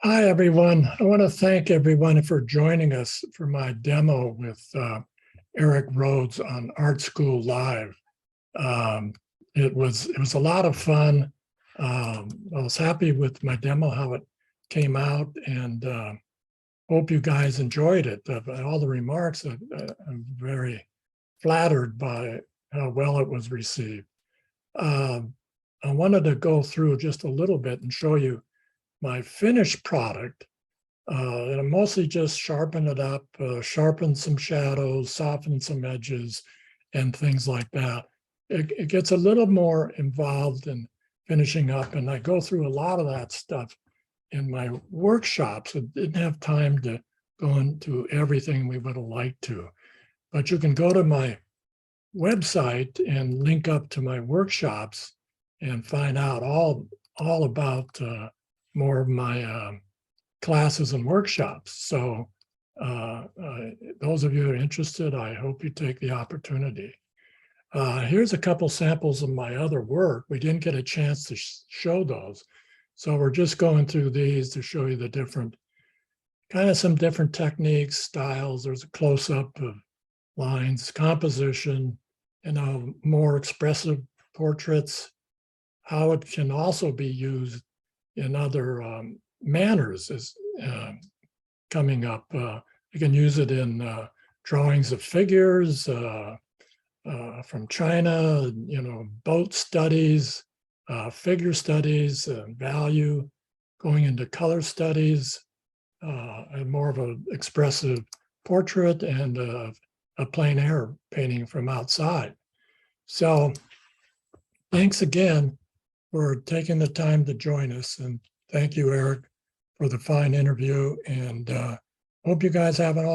Hi, everyone. I want to thank everyone for joining us for my demo with Eric Rhodes on Art School Live. It was a lot of fun. I was happy with my demo, how it came out, and hope you guys enjoyed it. All the remarks, I'm very flattered by how well it was received. I wanted to go through just a little bit and show you my finished product. And I mostly just sharpen it up, sharpen some shadows, soften some edges, and things like that. It gets a little more involved in finishing up, and I go through a lot of that stuff in my workshops. I didn't have time to go into everything we would have liked to, but you can go to my website and link up to my workshops and find out all about more of my classes and workshops. So those of you who are interested, I hope you take the opportunity. Here's a couple samples of my other work. We didn't get a chance to show those. So we're just going through these to show you the different, some different techniques, styles. There's a close-up of lines, composition, more expressive portraits, how it can also be used in other manners is coming up. You can use it in drawings of figures from China, boat studies, figure studies, value, going into color studies, and more of an expressive portrait and a plein air painting from outside. So thanks again for taking the time to join us. And thank you, Eric, for the fine interview. And hope you guys have an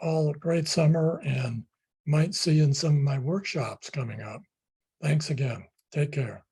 all a great summer and might see you in some of my workshops coming up. Thanks again. Take care.